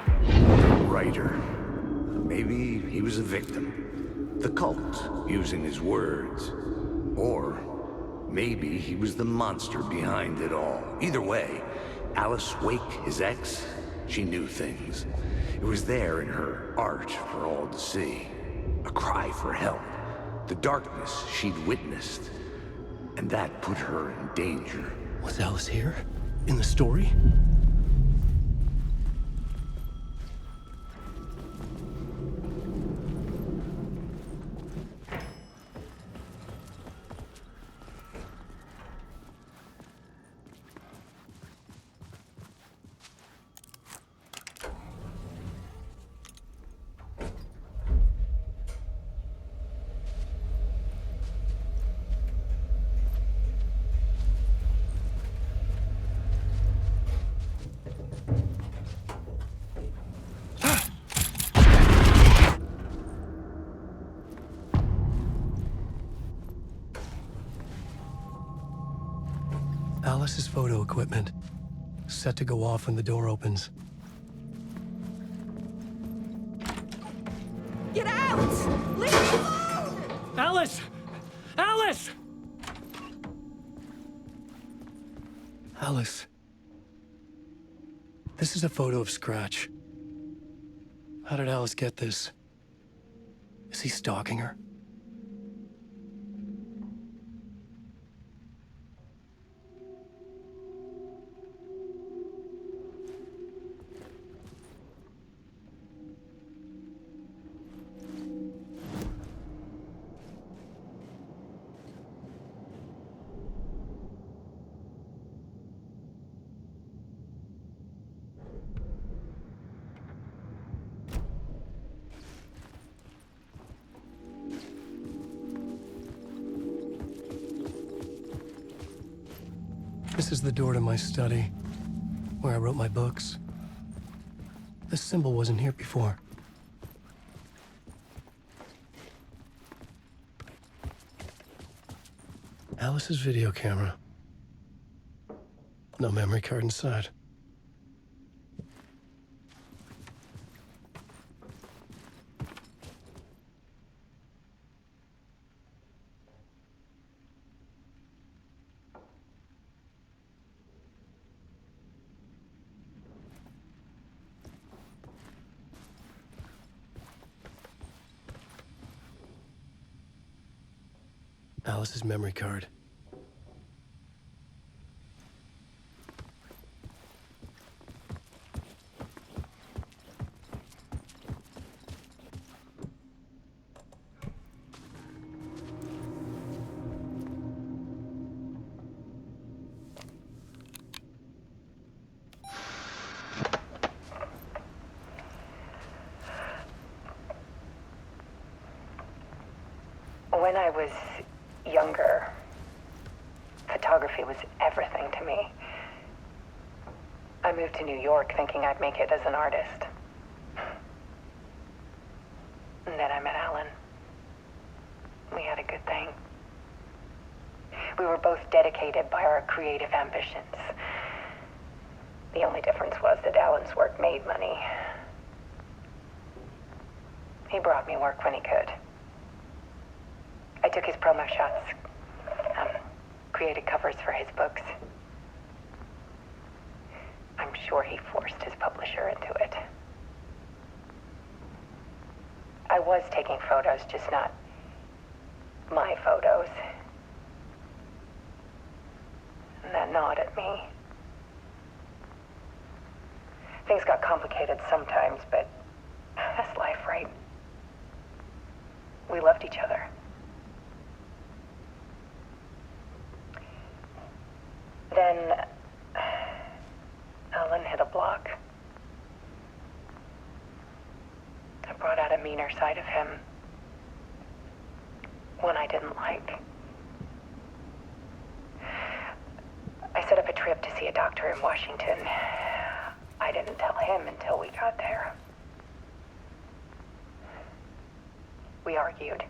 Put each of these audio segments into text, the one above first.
The writer. Maybe he was a victim. The cult, using his words. Or maybe he was the monster behind it all. Either way, Alice Wake, his ex, she knew things. It was there in her art for all to see. A cry for help. The darkness she'd witnessed. And that put her in danger. Was Alice here? In the story? Alice's photo equipment, set to go off when the door opens. Get out! Leave me alone! Alice! Alice! Alice. This is a photo of Scratch. How did Alice get this? Is he stalking her? This is the door to my study, where I wrote my books. This symbol wasn't here before. Alice's video camera. No memory card inside. Alice's memory card. When I was younger, photography was everything to me. I moved to New York thinking I'd make it as an artist. And then I met Alan. We had a good thing. We were both dedicated by our creative ambitions. The only difference was that Alan's work made money. He brought me work when he could. I took his promo shots, created covers for his books. I'm sure he forced his publisher into it. I was taking photos, just not my photos. And that gnawed at me. Things got complicated sometimes, but that's life, right? We loved each other. Then Alan hit a block. I brought out a meaner side of him. One I didn't like. I set up a trip to see a doctor in Washington. I didn't tell him until we got there. We argued.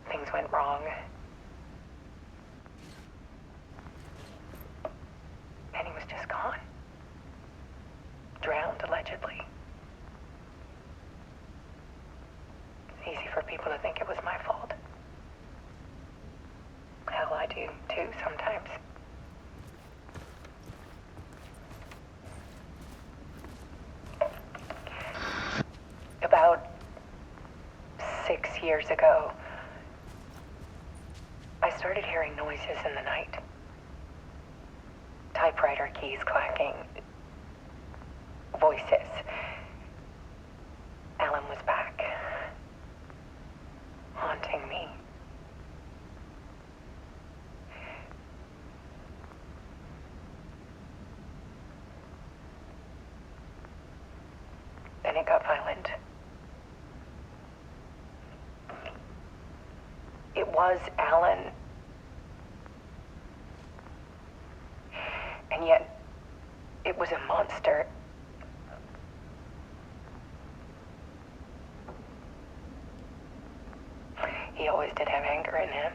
Things went wrong. And he was just gone. found, allegedly. It's easy for people to think it was my fault. Hell, I do too sometimes. About 6 years ago, I started hearing noises in the night. Typewriter keys clacking. Voices. Alan was back. Haunting me. Then it got violent. It was Alan. And yet, it was a monster. He always did have anger in him.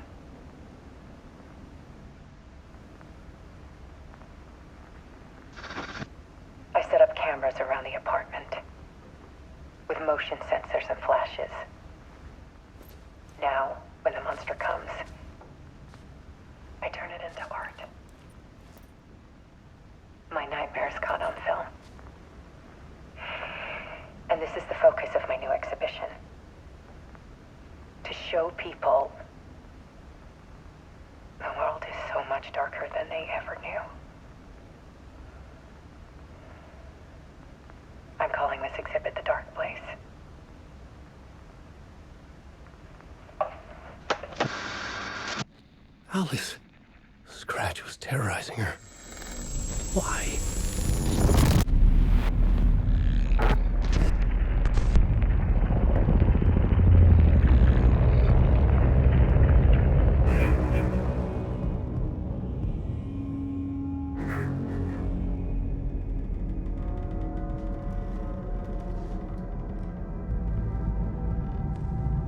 I set up cameras around the apartment with motion sensors and flashes. Now, when the monster comes, I turn it into art. My nightmares caught on film. And this is the focus of my new exhibition. To show people the world is so much darker than they ever knew. I'm calling this exhibit The Dark Place. Alice. Scratch was terrorizing her. Why?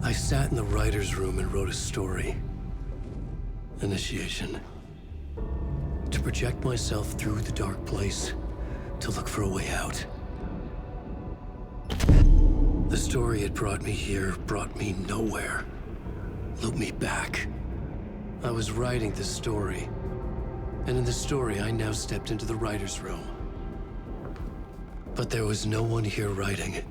I sat in the writer's room and wrote a story. Initiation. To project myself through the dark place, to look for a way out. The story had brought me here, brought me nowhere. Looped me back. I was writing the story. And in the story, I now stepped into the writer's room. But there was no one here writing.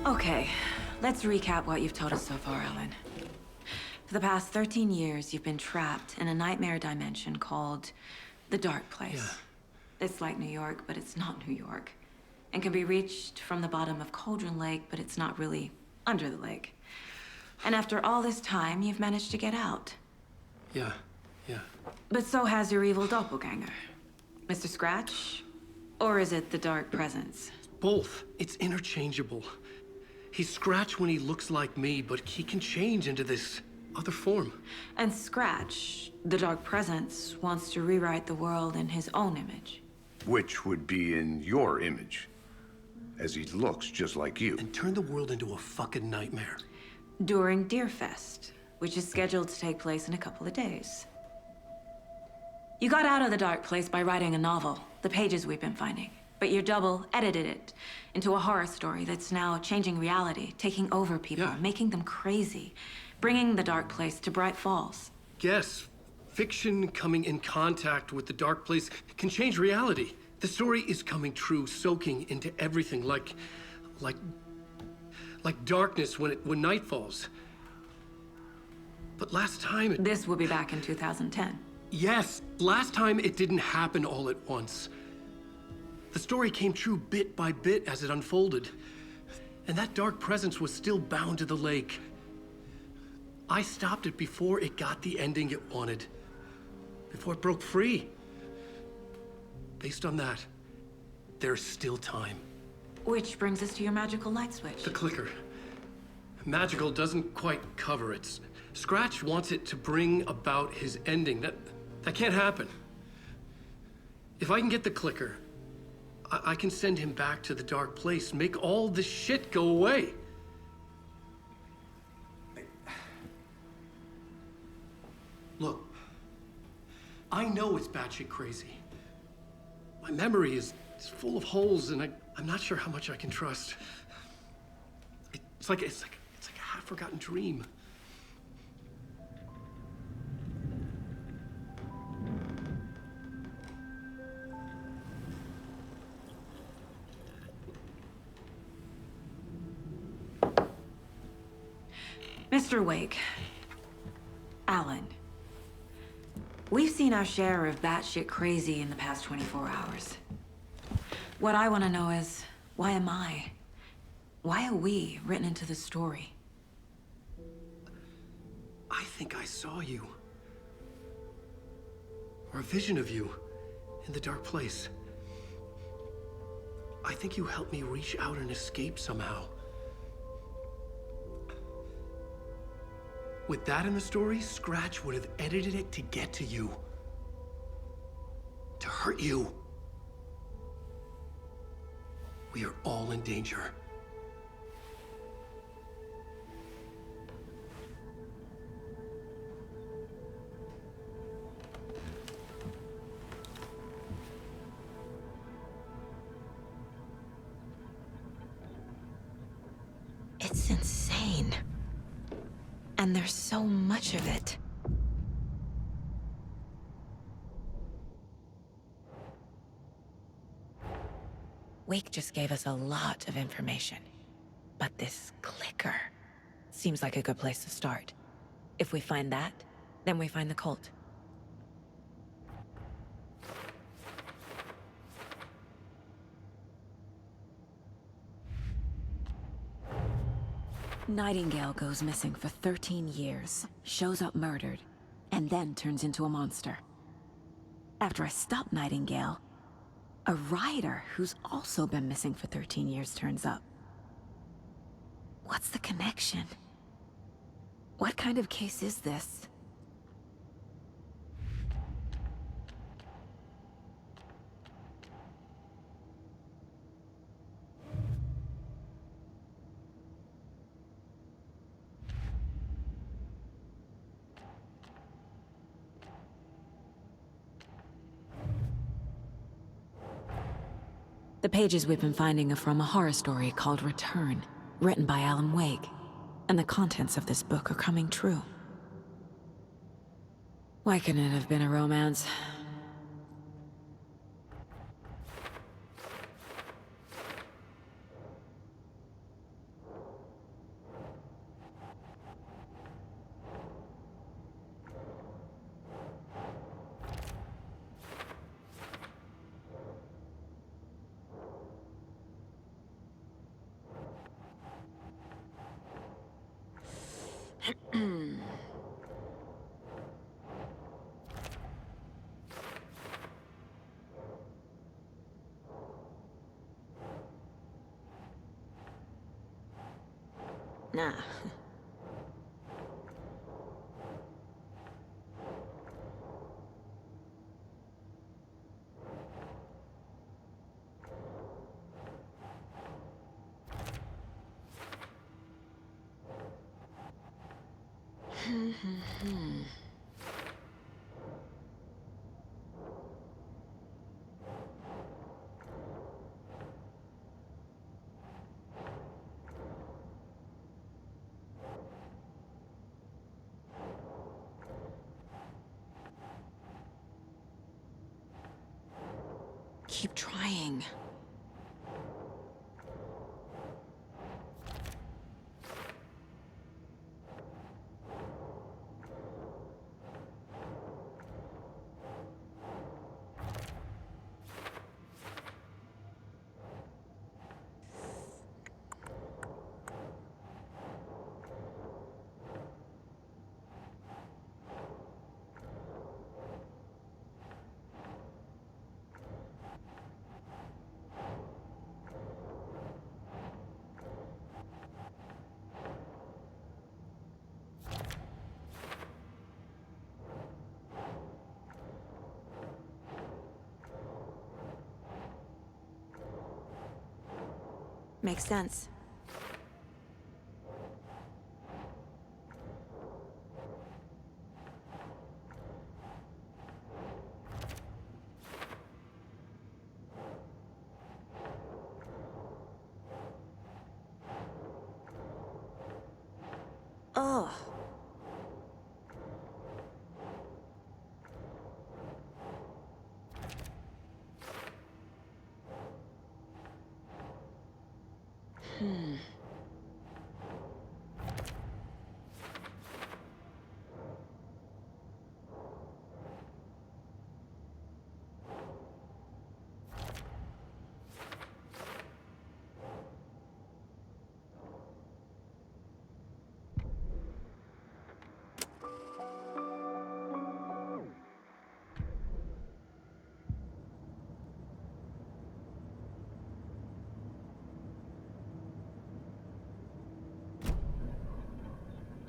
Okay, let's recap what you've told us so far, Alan. For the past 13 years, you've been trapped in a nightmare dimension called the Dark Place. Yeah. It's like New York, but it's not New York. And can be reached from the bottom of Cauldron Lake, but it's not really under the lake. And after all this time, you've managed to get out. Yeah. But so has your evil doppelganger. Mr. Scratch? Or is it the Dark Presence? Both. It's interchangeable. He's Scratch when he looks like me, but he can change into this other form. And Scratch, the Dark Presence, wants to rewrite the world in his own image. Which would be in your image. as he looks just like you. And turn the world into a fucking nightmare. During Deerfest, which is scheduled to take place in a couple of days. You got out of the dark place by writing a novel, The Pages We've Been Finding. But your double edited it into a horror story that's now changing reality, taking over people, Yeah. making them crazy, bringing the dark place to Bright Falls. Yes, fiction coming in contact with the dark place can change reality. The story is coming true, soaking into everything like darkness when night falls. But last time This will be back in 2010. yes, last time it didn't happen all at once. The story came true bit by bit as it unfolded. And that dark presence was still bound to the lake. I stopped it before it got the ending it wanted. Before it broke free. Based on that, there's still time. Which brings us to your magical light switch. The clicker. Magical doesn't quite cover it. Scratch wants it to bring about his ending. That can't happen. If I can get the clicker, I can send him back to the dark place, make all this shit go away. Look, I know it's batshit crazy. My memory is full of holes, and I'm not sure how much I can trust. It's like a half-forgotten dream. Mr. Wake. Alan. We've seen our share of batshit crazy in the past 24 hours. What I want to know is, why am I? Why are we written into the story? I think I saw you. Or a vision of you in the dark place. I think you helped me reach out and escape somehow. With that in the story, Scratch would have edited it to get to you. To hurt you. We are all in danger. It's insane. And there's so much of it. Wake just gave us a lot of information. But this clicker seems like a good place to start. If we find that, then we find the cult. Nightingale goes missing for 13 years, shows up murdered, and then turns into a monster. After I stop Nightingale, a rider who's also been missing for 13 years turns up. What's the connection? What kind of case is this? The pages we've been finding are from a horror story called Return, written by Alan Wake, and the contents of this book are coming true. Why couldn't it have been a romance? Nah. Keep trying. Makes sense. Ugh.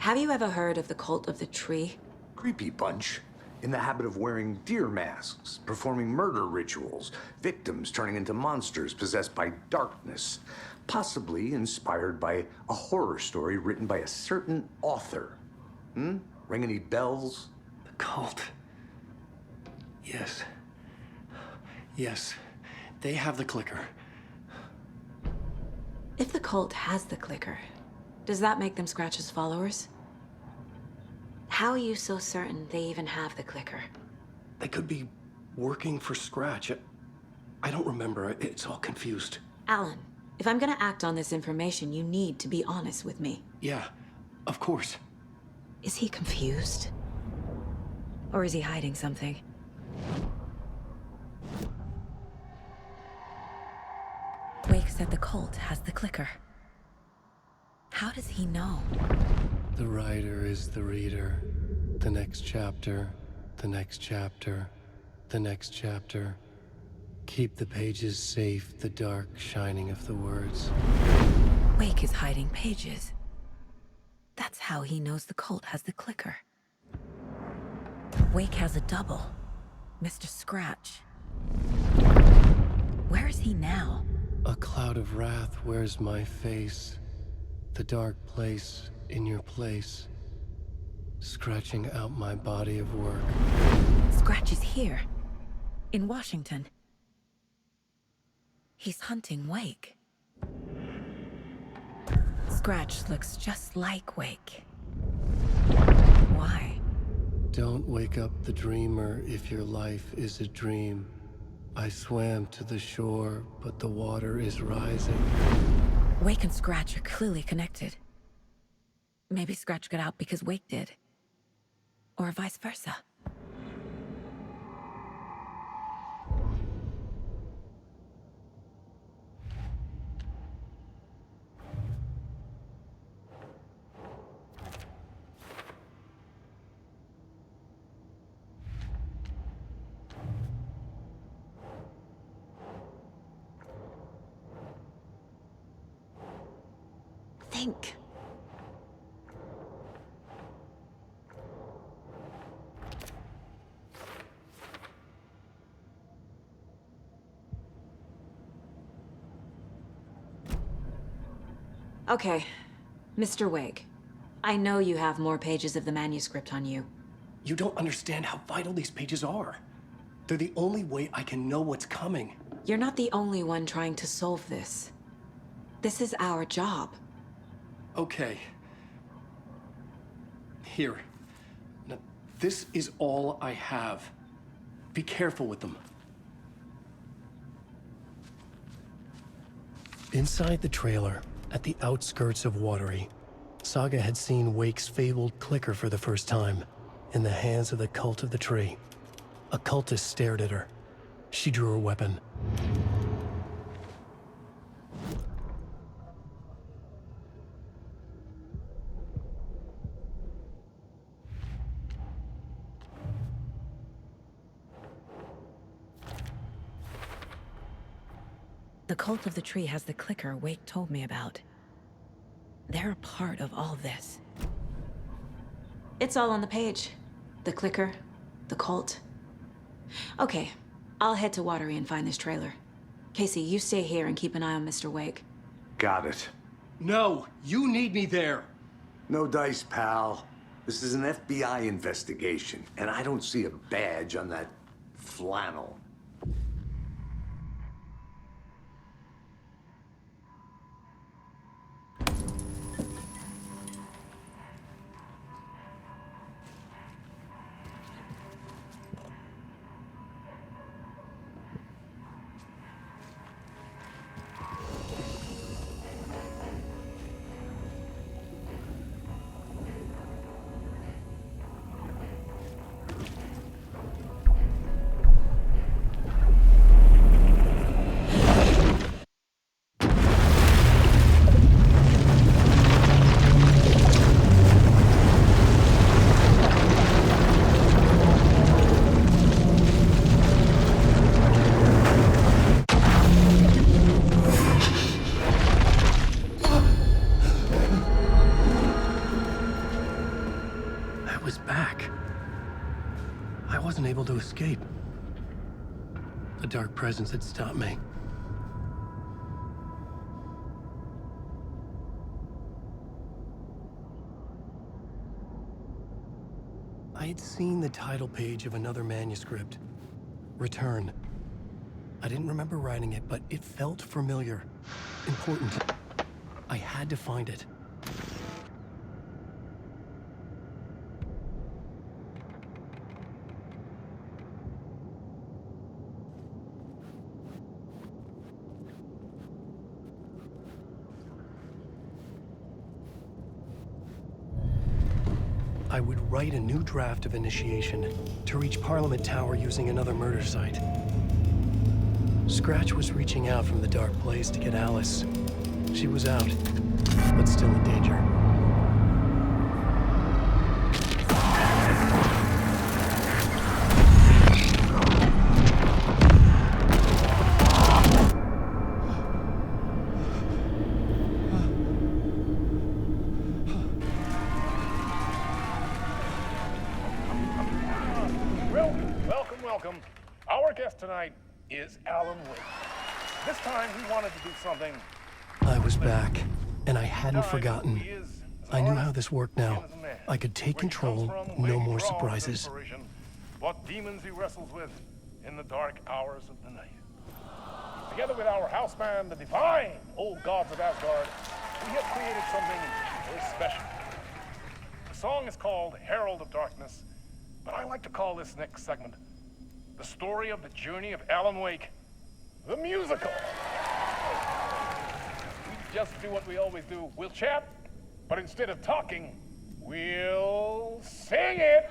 Have you ever heard of the Cult of the Tree? Creepy bunch. In the habit of wearing deer masks, performing murder rituals, victims turning into monsters possessed by darkness, possibly inspired by a horror story written by a certain author. Ring any bells? The cult. Yes. Yes. They have the clicker. If the cult has the clicker, does that make them Scratch's followers? How are you so certain they even have the clicker? They could be working for Scratch. I don't remember. It's all confused. Alan, if I'm gonna act on this information, you need to be honest with me. Yeah, of course. Is he confused? Or is he hiding something? Wake said the cult has the clicker. How does he know? The writer is the reader. The next chapter, the next chapter, the next chapter. Keep the pages safe, the dark shining of the words. Wake is hiding pages. That's how he knows the cult has the clicker. Wake has a double. Mr. Scratch. Where is he now? A cloud of wrath wears my face. The dark place in your place. Scratching out my body of work. Scratch is here. In Washington. He's hunting Wake. Scratch looks just like Wake. Why? Don't wake up the dreamer if your life is a dream. I swam to the shore, but the water is rising. Wake and Scratch are clearly connected. Maybe Scratch got out because Wake did. Or vice versa. Think. Okay, Mr. Wake. I know you have more pages of the manuscript on you. You don't understand how vital these pages are. They're the only way I can know what's coming. You're not the only one trying to solve this. This is our job. Okay. Here. Now, this is all I have. Be careful with them. Inside the trailer, at the outskirts of Watery, Saga had seen Wake's fabled clicker for the first time, in the hands of the Cult of the Tree. A cultist stared at her. She drew her weapon. The Cult of the Tree has the clicker Wake told me about. They're a part of all this. It's all on the page. The clicker, the cult. Okay, I'll head to Watery and find this trailer. Casey, you stay here and keep an eye on Mr. Wake. Got it. No, you need me there. No dice, pal. This is an FBI investigation, and I don't see a badge on that flannel. Able to escape. A dark presence had stopped me. I had seen the title page of another manuscript. Return. I didn't remember writing it, but it felt familiar. Important. I had to find it. I would write a new draft of initiation to reach Parliament Tower using another murder site. Scratch was reaching out from the dark place to get Alice. She was out, but still in danger. Welcome. Our guest tonight is Alan Wake. This time he wanted to do something. I was back, and I hadn't forgotten. I knew how this worked now. I could take control, no more surprises. What demons he wrestles with in the dark hours of the night. Together with our house band, the divine old gods of Asgard, we have created something very special. The song is called Herald of Darkness, but I like to call this next segment the story of the journey of Alan Wake, the musical. We just do what we always do. We'll chat, but instead of talking, we'll sing it.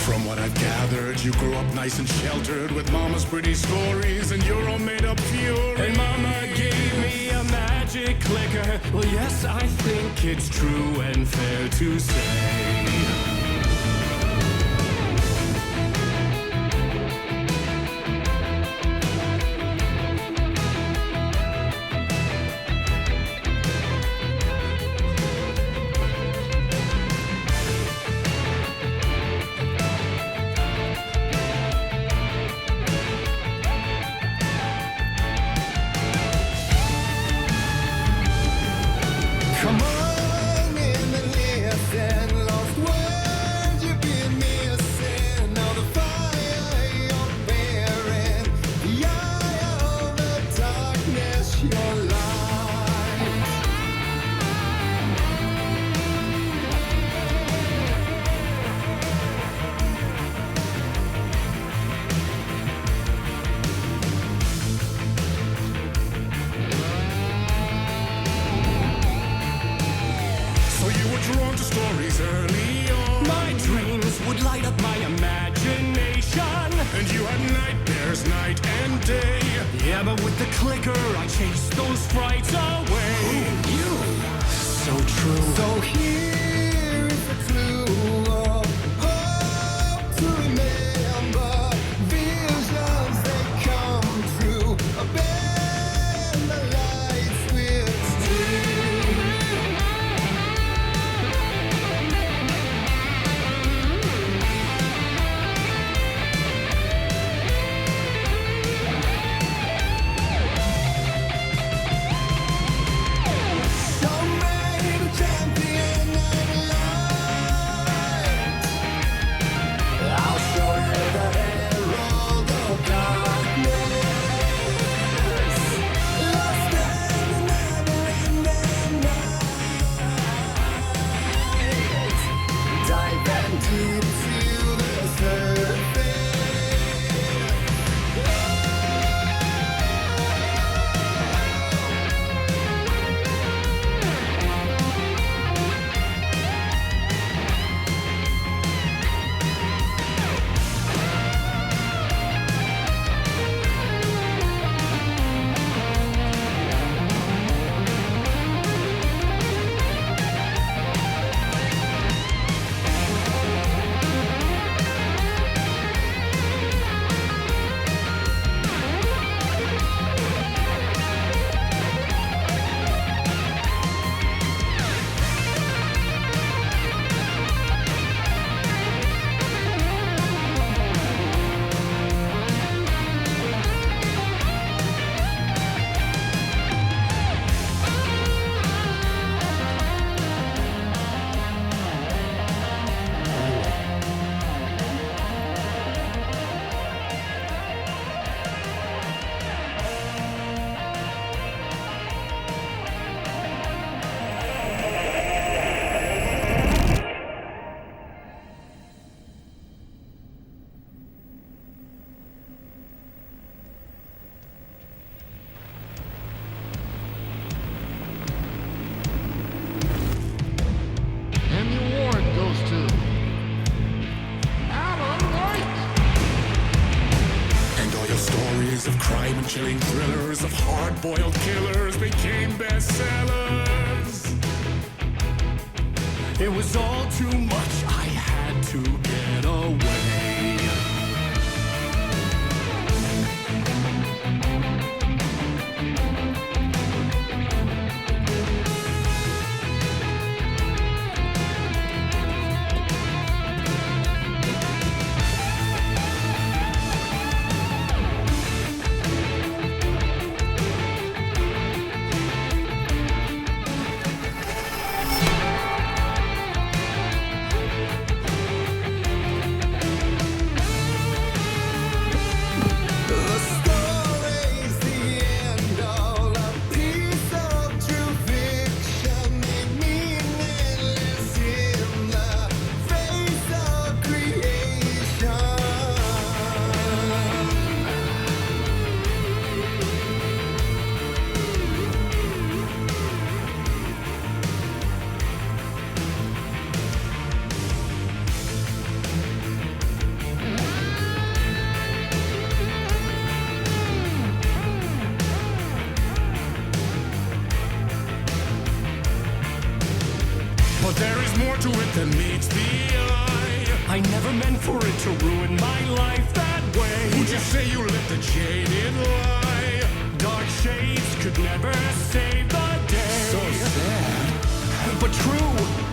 From what I've gathered, you grew up nice and sheltered with mama's pretty stories and your own made-up fury. And mama gave me a magic clicker. Well, yes, I think it's true and fair to say. Come on in and listen, lost words you've been missing. Now the fire you're bearing, the eye of the darkness, your light. So you were drawn to stories early on. My dreams would light up my imagination. And you had nightmares night and day. Yeah, but with the clicker, I chased those frights away. So true. So here is a clue of hope to remember. Visions that come true. Bend the lights with steel. So made a champion of light. I'll show you the herald of darkness. Lost in the never-ending night. Dive in deep to the surface. And the award goes to Alan White. And all your stories of crime and chilling thrillers of hard-boiled killers became bestsellers. It was all too much, I had to get away. to it that meets the eye. I never meant for it to ruin my life that way. Would you say you let the jaded lie? Dark shades could never save the day. So sad, but true.